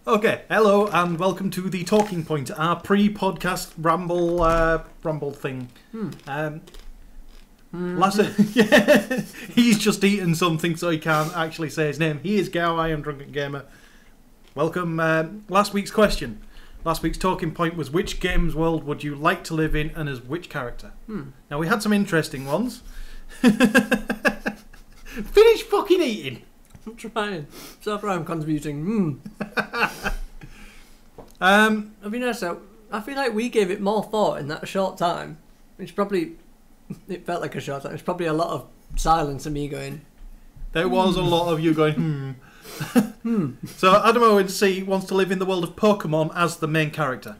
Okay, hello and welcome to the Talking Point, our pre-podcast ramble thing. Yeah, he's just eaten something so he can't actually say his name. He is Gao, I am DrunkenGamer. Welcome. Last week's question. Last week's Talking Point was which games world would you like to live in and as which character? Now we had some interesting ones. Finish fucking eating! I'm trying. So far I'm contributing. It'd be nice though. I feel like we gave it more thought in that short time. It felt like a short time. It's probably a lot of silence and me going. There was a lot of you going, So Adamo C wants to live in the world of Pokemon as the main character.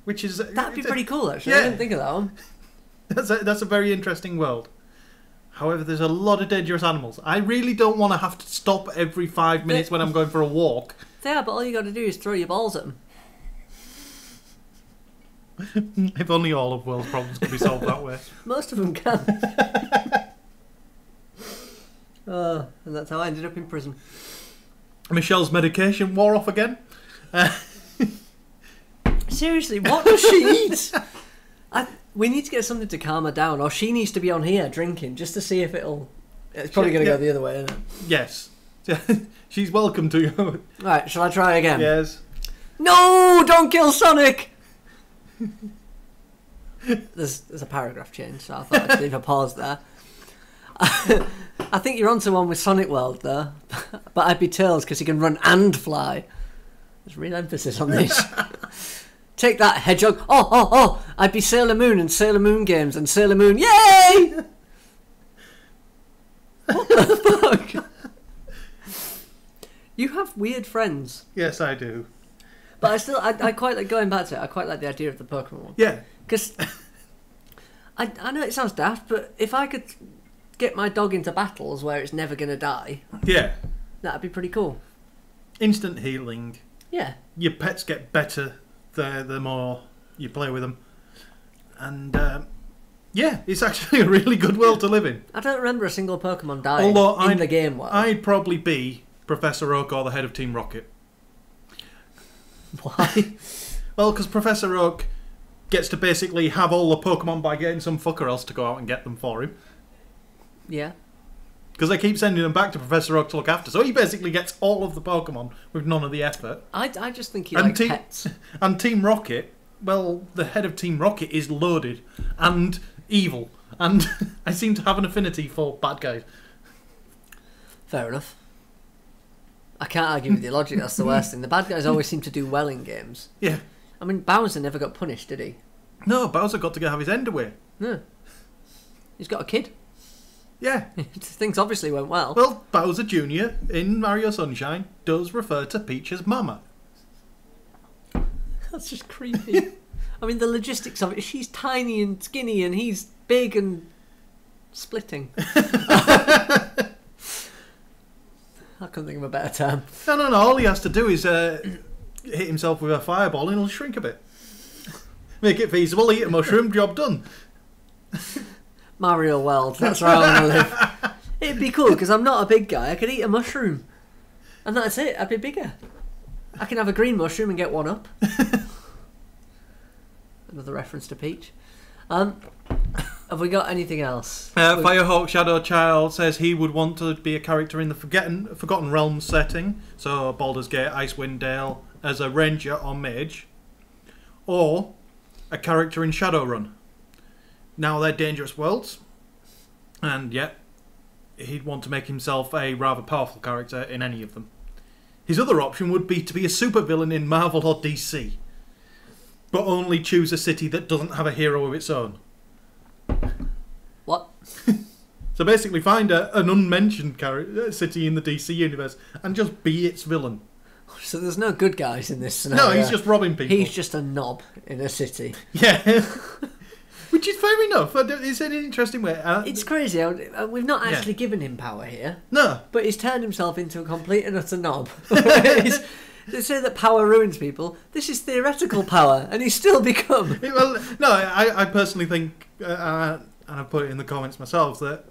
Which is... That'd be pretty cool actually. Yeah. I didn't think of that one. That's a very interesting world. However, there's a lot of dangerous animals. I really don't want to have to stop every 5 minutes when I'm going for a walk. Yeah, but all you got to do is throw your balls at them. If only all of world's problems could be solved that way. Most of them can. And that's how I ended up in prison. Michelle's medication wore off again. Seriously, what does she eat? We need to get something to calm her down, or she needs to be on here drinking just to see if it'll... It's probably going to go the other way, isn't it? Yes. She's welcome to you. Right, shall I try again? Yes. No! Don't kill Sonic! There's a paragraph change, so I thought I'd leave a pause there. I think you're onto one with Sonic World, though. But I'd be Tails, because he can run and fly. There's real emphasis on this. Take that, Hedgehog. Oh! I'd be Sailor Moon and Sailor Moon games and Sailor Moon. Yay! What the fuck? You have weird friends. Yes, I do. But I quite like going back to it. I quite like the idea of the Pokemon one. Yeah. Because I know it sounds daft, but if I could get my dog into battles where it's never going to die, Yeah. that'd be pretty cool. Instant healing. Yeah. Your pets get better the more you play with them. And, yeah, it's actually a really good world to live in. I don't remember a single Pokemon dying in the game world. I'd probably be Professor Oak or the head of Team Rocket. Why? Well, because Professor Oak gets to basically have all the Pokemon by getting some fucker else to go out and get them for him. Yeah. Because they keep sending them back to Professor Oak to look after. So he basically gets all of the Pokemon with none of the effort. I just think he likes pets. And Team Rocket, well, the head of Team Rocket is loaded and evil. And I seem to have an affinity for bad guys. Fair enough. I can't argue with your logic, that's the worst thing. The bad guys always seem to do well in games. Yeah. I mean, Bowser never got punished, did he? No, Bowser got to have his end away. No. He's got a kid. Yeah. Things obviously went well. Well, Bowser Jr. in Mario Sunshine does refer to Peach as Mama. That's just creepy. I mean, the logistics of it. She's tiny and skinny and he's big and splitting. I couldn't think of a better term. No. All he has to do is hit himself with a fireball and he'll shrink a bit. Make it feasible, eat a mushroom, job done. Mario World, that's where I want to live. It'd be cool because I'm not a big guy. I could eat a mushroom. And that's it. I'd be bigger. I can have a green mushroom and get one up. Another reference to Peach. Have we got anything else? FirehawkShadowChild says he would want to be a character in the Forgotten Realms setting, so Baldur's Gate, Icewind Dale, as a ranger or mage, or a character in Shadowrun. Now they're dangerous worlds, and yet he'd want to make himself a rather powerful character in any of them. His other option would be to be a supervillain in Marvel or DC, but only choose a city that doesn't have a hero of its own. What? So basically find an unmentioned city in the DC universe and just be its villain. So there's no good guys in this scenario. No, he's just robbing people. He's just a knob in a city. Yeah. Which is fair enough. It's an interesting way. It's crazy. We've not actually given him power here. No. But he's turned himself into a complete and utter knob. They say that power ruins people. This is theoretical power, and he's still become. Well, no, I personally think, and I put it in the comments myself, that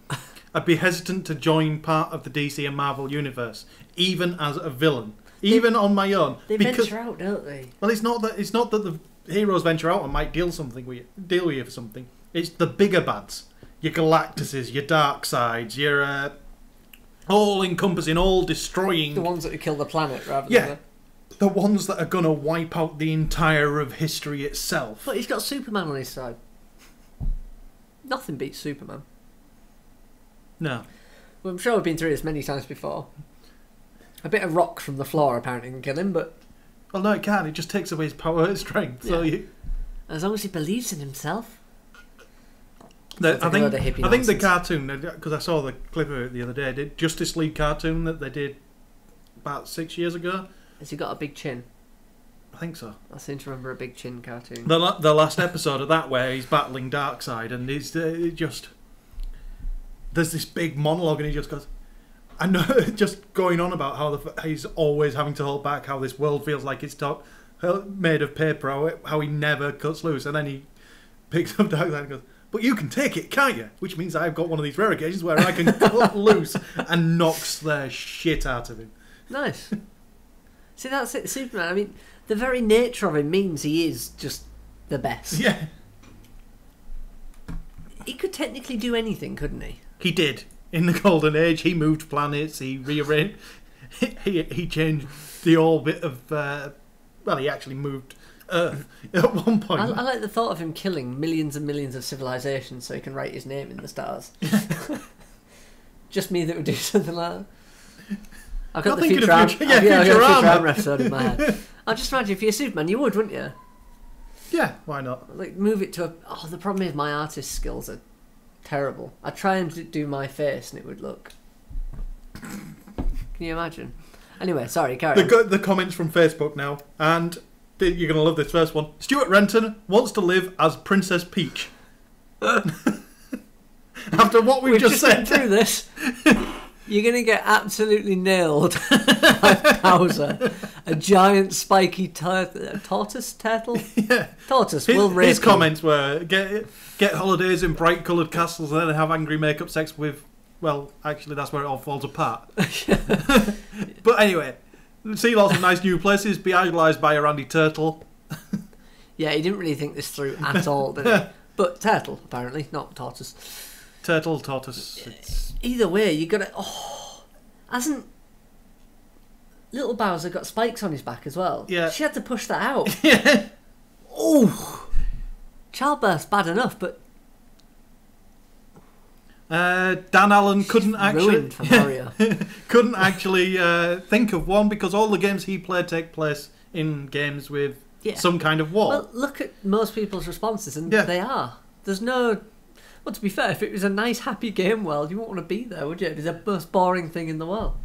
I'd be hesitant to join part of the DC and Marvel universe, even as a villain. even on my own. They venture out, don't they? Well, it's not that the heroes venture out and might deal with you for something. It's the bigger bads. Your Galactuses, your dark sides, your all-encompassing, all-destroying... The ones that would kill the planet, rather than... Yeah, the ones that are going to wipe out the entire of history itself. But he's got Superman on his side. Nothing beats Superman. No. Well, I'm sure we've been through this many times before. A bit of rock from the floor apparently can kill him, but... Well, no, it can't. It just takes away his power and strength. So as long as he believes in himself. I think the cartoon, because I saw the clip of it the other day, did Justice League cartoon that they did about 6 years ago. Has he got a big chin? I think so. I seem to remember a big chin cartoon. The last episode of that where he's battling Darkseid and he's just... There's this big monologue and he just goes... I know, just going on about how he's always having to hold back, how this world feels like it's made of paper, how he never cuts loose, and then he picks up Darkseid and goes, but you can take it, can't you? Which means I've got one of these rare occasions where I can cut loose and knocks the shit out of him. Nice. See, that's it, Superman. I mean, the very nature of him means he is just the best. Yeah. He could technically do anything, couldn't he? He did. In the Golden Age, he moved planets, he rearranged... He changed the orbit of... well, he actually moved... Earth at one point. I like the thought of him killing millions and millions of civilizations so he can write his name in the stars. Just me that would do something like that. I've got the Futurama episode in my head. I'll just imagine if you're Superman, you would, wouldn't you? Yeah, why not? Like, move it to a... Oh, the problem is my artist skills are terrible. I'd try and do my face and it would look... Can you imagine? Anyway, sorry, carry on. The comments from Facebook now, and... You're going to love this first one. Stuart Renton wants to live as Princess Peach. After what we've just said. Been through this, you're going to get absolutely nailed by Bowser. A giant spiky tortoise turtle? Yeah. Tortoise will rape His comments were, get holidays in bright coloured castles and then have angry makeup sex with... Well, actually, that's where it all falls apart. But anyway... See lots of nice new places, be idolised by a Randy Turtle. Yeah, he didn't really think this through at all, did he? But turtle, apparently, not tortoise. Turtle, tortoise. Either way, you got to... Oh, hasn't little Bowser got spikes on his back as well? Yeah. She had to push that out. Yeah. Oh! Childbirth's bad enough, but... Dan Allen couldn't actually for Mario. couldn't actually think of one because all the games he played take place in games with some kind of war. Well, look at most people's responses, and they are. There's no... Well, to be fair, if it was a nice, happy game world, you wouldn't want to be there, would you? It's the most boring thing in the world.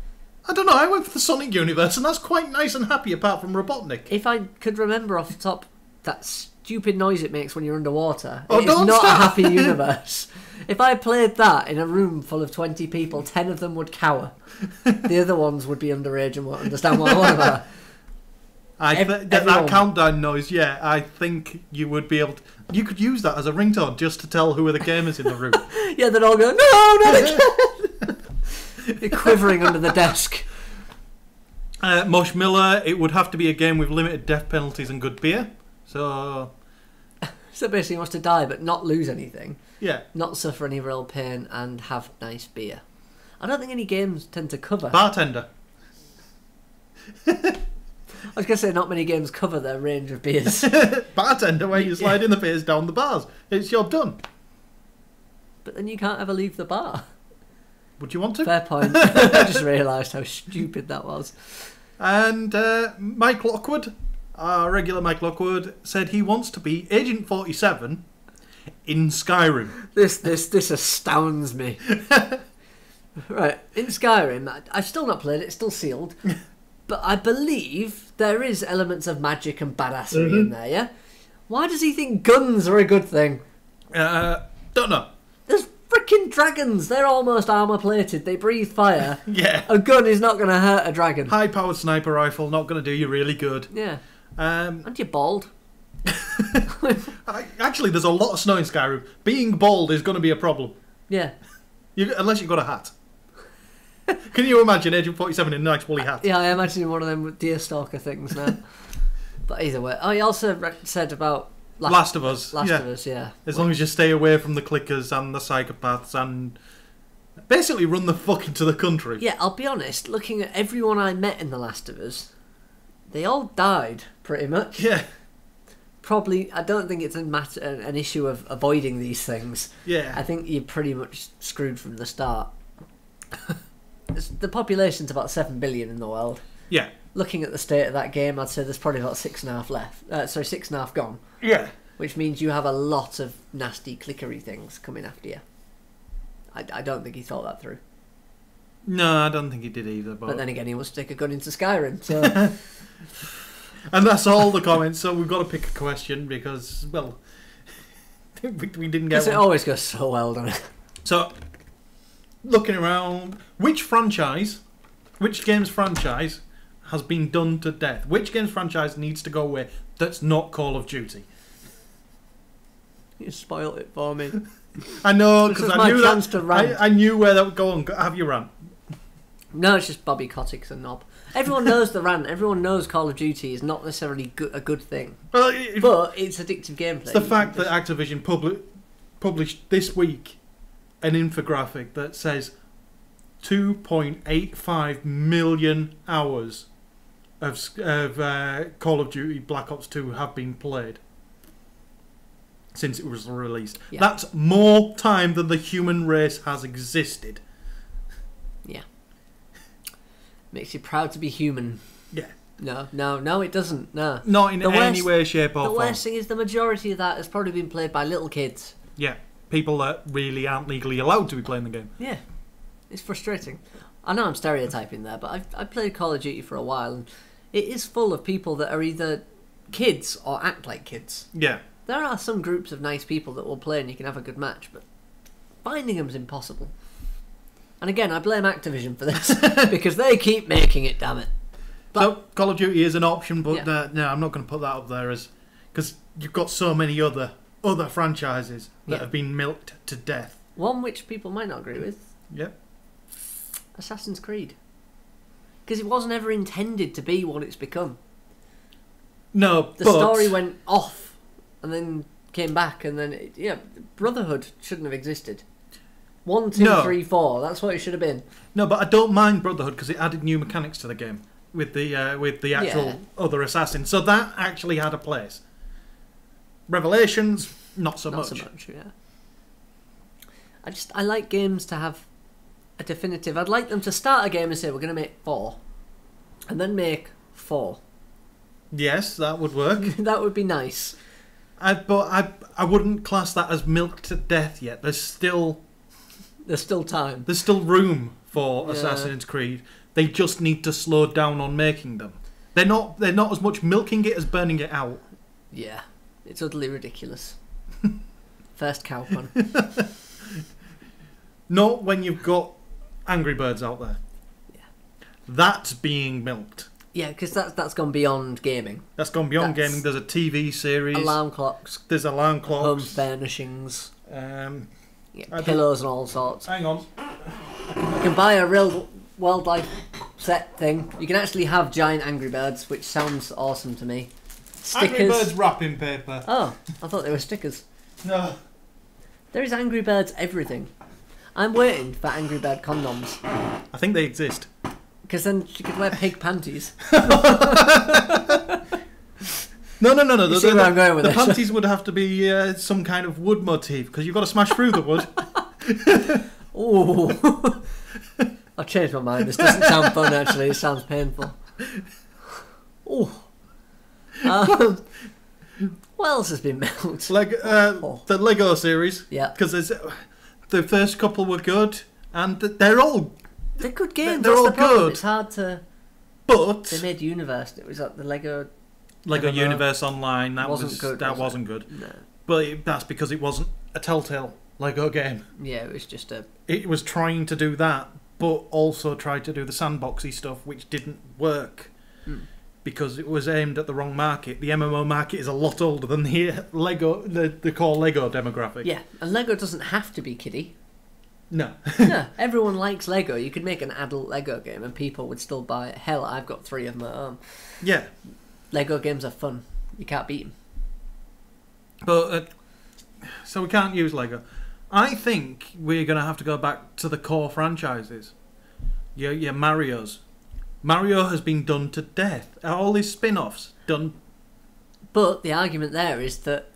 I don't know, I went for the Sonic universe, and that's quite nice and happy, apart from Robotnik. If I could remember off the top that stupid noise it makes when you're underwater, it's not a happy universe. If I played that in a room full of 20 people, 10 of them would cower. The other ones would be underage and won't understand what I'm on about. That countdown noise, I think you would be able to... You could use that as a ringtone just to tell who are the gamers in the room. Yeah, they'd all go, no, not again! They're quivering under the desk. Mosh Miller, it would have to be a game with limited death penalties and good beer. So basically he wants to die but not lose anything. Yeah. Not suffer any real pain and have nice beer. I don't think any games tend to cover... Bartender. I was going to say not many games cover their range of beers. Bartender, where you slide in the beers down the bars. It's job done. But then you can't ever leave the bar. Would you want to? Fair point. I just realised how stupid that was. And Mike Lockwood, our regular Mike Lockwood, said he wants to be Agent 47 in Skyrim. This astounds me. Right, in Skyrim, I've still not played it, it's still sealed. But I believe there is elements of magic and badassery in there, yeah? Why does he think guns are a good thing? Don't know. There's freaking dragons. They're almost armour-plated. They breathe fire. Yeah. A gun is not going to hurt a dragon. High-powered sniper rifle, not going to do you really good. Yeah. And you're bald. Actually, there's a lot of snow in Skyrim. Being bald is going to be a problem. Yeah. Unless you've got a hat. Can you imagine Agent 47 in a nice woolly hat? Yeah, I imagine one of them with deerstalker things now. But either way, he also said about Last of Us. Last of Us, yeah. As long as you stay away from the clickers and the psychopaths and basically run the fuck into the country. Yeah, I'll be honest, looking at everyone I met in The Last of Us, they all died, pretty much. Yeah. Probably, I don't think it's an issue of avoiding these things. Yeah. I think you're pretty much screwed from the start. The population's about 7 billion in the world. Yeah. Looking at the state of that game, I'd say there's probably about 6.5 left. 6.5 gone. Yeah. Which means you have a lot of nasty clickery things coming after you. I don't think he thought that through. No, I don't think he did either. But then again, he wants to take a gun into Skyrim, so... And that's all the comments, so we've got to pick a question because, well, we didn't get Because it always goes so well, doesn't it? So, looking around, which games franchise has been done to death? Which games franchise needs to go away that's not Call of Duty? You spoiled it for me. I know, because I knew chance to rant. I knew where that would go on. Have your rant. No, it's just Bobby Kotick's a knob. Everyone knows the rant. Everyone knows Call of Duty is not necessarily a good thing. Well, but it's addictive gameplay. It's the fact that Activision published this week an infographic that says 2.85 million hours of Call of Duty Black Ops 2 have been played since it was released. Yeah. That's more time than the human race has existed. Yeah. Makes you proud to be human. Yeah. No, it doesn't. No. Not in any way, shape or form. The worst thing is the majority of that has probably been played by little kids. Yeah. People that really aren't legally allowed to be playing the game. Yeah. It's frustrating. I know I'm stereotyping there, but I've played Call of Duty for a while, and it is full of people that are either kids or act like kids. Yeah. There are some groups of nice people that will play and you can have a good match, but finding them is impossible. And again, I blame Activision for this, because they keep making it, damn it. But, so, Call of Duty is an option, but no, I'm not going to put that up there because you've got so many other franchises that have been milked to death. One which people might not agree with. Yep. Assassin's Creed. Because it wasn't ever intended to be what it's become. No, the story went off and then came back, and then Brotherhood shouldn't have existed. 1, 2, 3, 4. That's what it should have been. No, but I don't mind Brotherhood because it added new mechanics to the game with the actual other assassins. So that actually had a place. Revelations, not so much. Not so much, yeah. I like games to have a definitive. I'd like them to start a game and say we're going to make 4, and then make 4. Yes, that would work. That would be nice. But I wouldn't class that as milked to death yet. There's still time. There's still room for Assassin's Creed. They just need to slow down on making them. They're not as much milking it as burning it out. Yeah, it's utterly ridiculous. First cow pun. Not when you've got Angry Birds out there. Yeah, that's being milked. Yeah, because that's gone beyond gaming. That's gone beyond gaming. There's a TV series. Alarm clocks. There's alarm clocks. Home furnishings. Pillows and all sorts. Hang on. You can buy a real wildlife set thing. You can actually have giant Angry Birds, which sounds awesome to me. Stickers. Angry Birds wrapping paper. Oh, I thought they were stickers. No. There is Angry Birds everything. I'm waiting for Angry Bird condoms. I think they exist. Because then she could wear pig panties. No. You see where I'm going with the this? panties would have to be some kind of wood motif because you've got to smash through the wood. Ooh. I've changed my mind. This doesn't sound fun, actually. It sounds painful. Ooh. What else has been milked? The Lego series. Yeah. Because the first couple were good, and they're good games. They're all good. It's hard to. But they made Universe. It was like the Lego Universe Online. That wasn't good. Wasn't good. No. But that's because it wasn't a Telltale Lego game. Yeah, it was just a. It was trying to do that, but also tried to do the sandboxy stuff, which didn't work because it was aimed at the wrong market. The MMO market is a lot older than the Lego, the core Lego demographic. Yeah, and Lego doesn't have to be kiddie. No. No, everyone likes Lego. You could make an adult Lego game and people would still buy it. Hell, I've got 3 of them at home. Yeah. Lego games are fun. You can't beat them. But, so we can't use Lego. I think we're going to have to go back to the core franchises. Your Mario's. Mario has been done to death. All these spin-offs done. But the argument there is that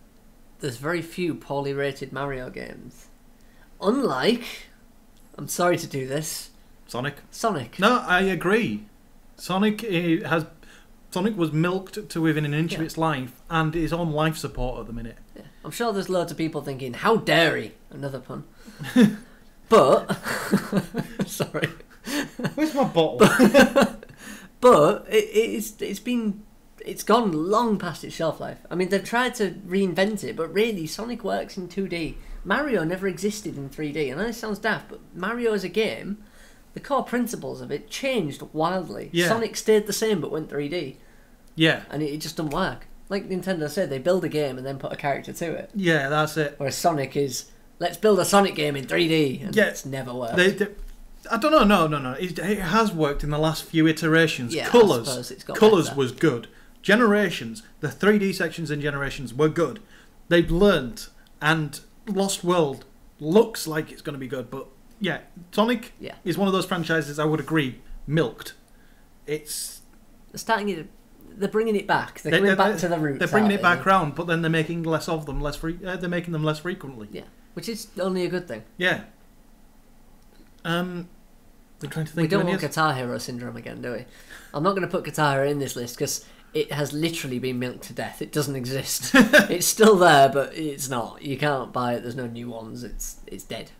there's very few poorly rated Mario games. Unlike, I'm sorry to do this, Sonic. No, I agree. Sonic was milked to within an inch of its life and is on life support at the minute. Yeah. I'm sure there's loads of people thinking, how dare he? Another pun. But, sorry. Where's my bottle? But it's gone long past its shelf life. I mean, they've tried to reinvent it, but really, Sonic works in 2D. Mario never existed in 3D. I know this sounds daft, but Mario as a game, the core principles of it changed wildly. Yeah. Sonic stayed the same, but went 3D. Yeah. And it just doesn't work. Like Nintendo said, they build a game and then put a character to it. Yeah, that's it. Whereas Sonic is, let's build a Sonic game in 3D. And it's never worked. I don't know. No. It has worked in the last few iterations. Yeah, Colours was good. Generations, the 3D sections in Generations were good. They've learnt, and Lost World looks like it's going to be good. But yeah, Sonic is one of those franchises I would agree milked. It's they're bringing it back. They're coming back to the roots. They're bringing it back round, but then they're making less of them. They're making them less frequently. Yeah, which is only a good thing. Yeah. I'm trying to think. We don't want Guitar Hero syndrome again, do we? I'm not going to put Guitar Hero in this list because it has literally been milked to death. It doesn't exist. It's still there, but it's not. You can't buy it. There's no new ones. It's dead.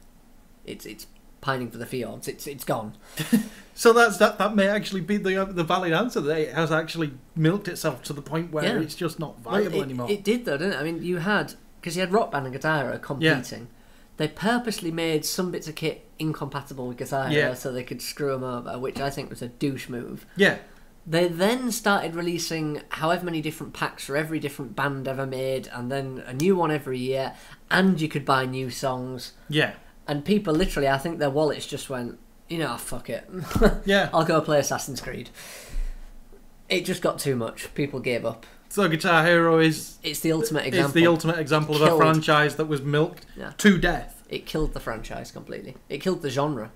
It's pining for the fjords. It's gone. So that may actually be the valid answer. That it has actually milked itself to the point where it's just not viable anymore. It did though, didn't it? I mean, you had Rock Band and Guitar Hero competing. Yeah. They purposely made some bits of kit incompatible with Guitar Hero so they could screw them over, which I think was a douche move. Yeah. They then started releasing however many different packs for every different band ever made, and then a new one every year, and you could buy new songs. Yeah. And people literally, I think their wallets just went, fuck it. Yeah. I'll go play Assassin's Creed. It just got too much. People gave up. So Guitar Hero is... It's the ultimate example. It's the ultimate example of a franchise that was milked to death. It killed the franchise completely. It killed the genre.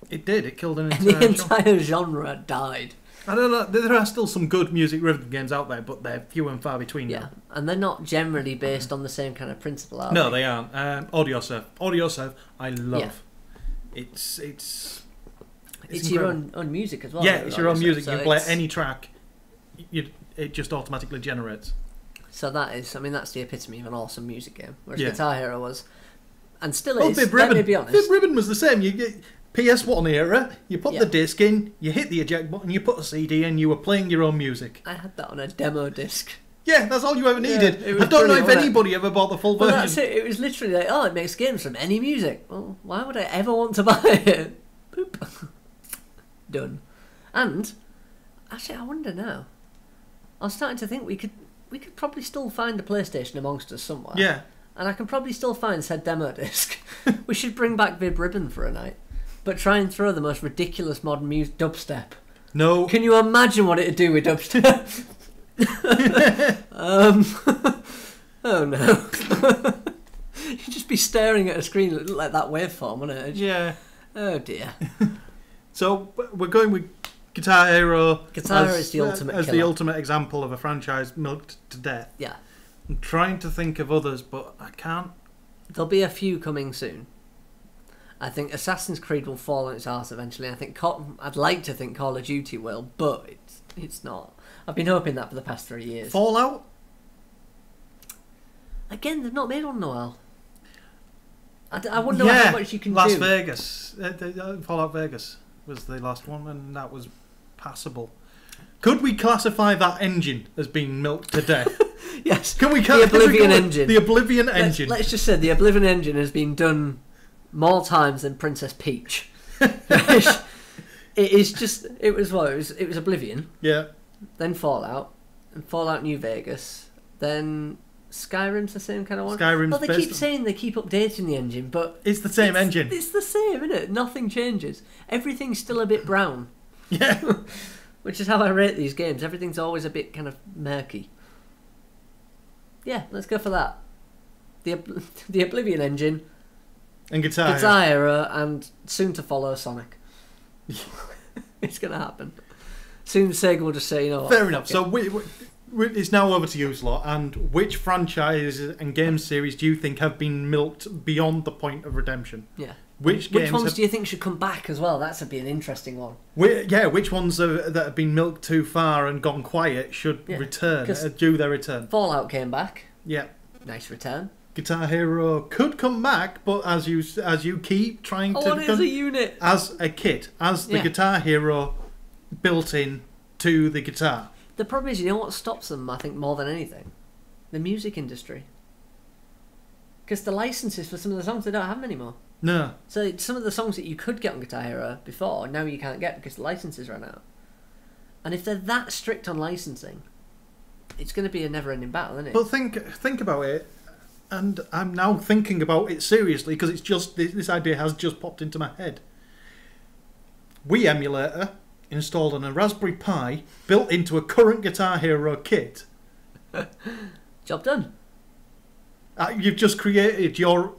It did. It killed an entire genre. The entire genre died. I don't know. There are still some good music rhythm games out there, but they're few and far between now. And they're not generally based on the same kind of principle, are they? No, they aren't. Audio Serve, I love. Yeah. It's your own music as well. Yeah, it's your own music. So you play any track, it just automatically generates. So that's the epitome of an awesome music game. Whereas Guitar Hero was, and still is. Bib Ribbon. Let me be honest. Bib Ribbon was the same. You get PS1 era. You put the disc in, you hit the eject button, you put a CD in, you were playing your own music. I had that on a demo disc. Yeah, that's all you ever needed. I don't know if anybody ever bought the full version. That's it. It was literally like, it makes games from any music. Well, why would I ever want to buy it? Boop. Done. And actually, I wonder now. I was starting to think we could probably still find the PlayStation amongst us somewhere. Yeah. And I can probably still find said demo disc. We should bring back Bib Ribbon for a night, but try and throw the most ridiculous modern dubstep. No. Can you imagine what it'd do with dubstep? Oh no. You'd just be staring at a screen that looked like that waveform, wouldn't it? Yeah. Oh dear. So we're going with Guitar Hero. Guitar Hero is the ultimate as killer. The ultimate example of a franchise milked to death. Yeah. I'm trying to think of others, but I can't. There'll be a few coming soon. I think Assassin's Creed will fall on its arse eventually. I think I'd like to think Call of Duty will, but it's not. I've been hoping that for the past 3 years. Fallout? Again, they've not made one in a while. I wonder how much you can Las do. Vegas. Fallout Vegas was the last one, and that was passable. Could we classify that engine as being milked to death? Yes. Can we? The Oblivion engine. The Oblivion engine. Let's just say the Oblivion engine has been done more times than Princess Peach. It is just. It was what? It was Oblivion. Yeah. Then Fallout, and Fallout New Vegas, then Skyrim's the same kind of one. Skyrim's well, they based keep saying they keep updating the engine, but it's the same engine. It's the same, isn't it? Nothing changes. Everything's still a bit brown. Yeah. Which is how I rate these games. Everything's always a bit kind of murky. Yeah, let's go for that. The Oblivion engine, And Guitar Hero, and soon to follow Sonic. It's going to happen. Soon Sega will just say, you know what. Fair enough. So it's now over to you, Slot. And which franchises and game series do you think have been milked beyond the point of redemption? Yeah. Which ones do you think should come back as well? That's be an interesting one. Which ones that have been milked too far and gone quiet should return, do their return? Fallout came back. Yeah. Nice return. Guitar Hero could come back, but as you keep trying to... it as a unit. As a kit. As the Guitar Hero built in to the guitar. The problem is, you know what stops them, I think, more than anything? The music industry. Because the licenses for some of the songs, they don't have them anymore. No. So some of the songs that you could get on Guitar Hero before, now you can't get because the licenses ran out. And if they're that strict on licensing, it's going to be a never-ending battle, isn't it? But think about it, and I'm now thinking about it seriously because it's just this idea has just popped into my head. Wii emulator installed on a Raspberry Pi, built into a current Guitar Hero kit. Job done. You've just created your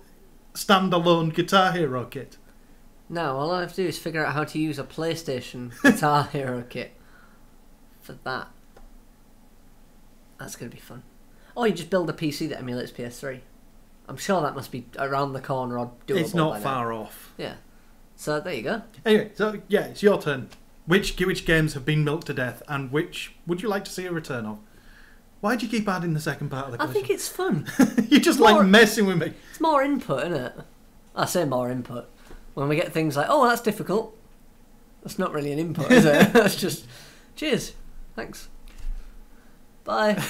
standalone Guitar Hero kit. Now, all I have to do is figure out how to use a PlayStation Guitar Hero kit for that. That's going to be fun. Or you just build a PC that emulates PS3. I'm sure that must be around the corner or doable. It's not far off. Yeah. So there you go. Anyway, so yeah, it's your turn. Which games have been milked to death, and which would you like to see a return of? Why do you keep adding the second part of the question? I think it's fun. You're just like messing with me. It's more input, isn't it? I say more input. When we get things like, oh, that's difficult. That's not really an input, is it? That's just, cheers. Thanks. Bye.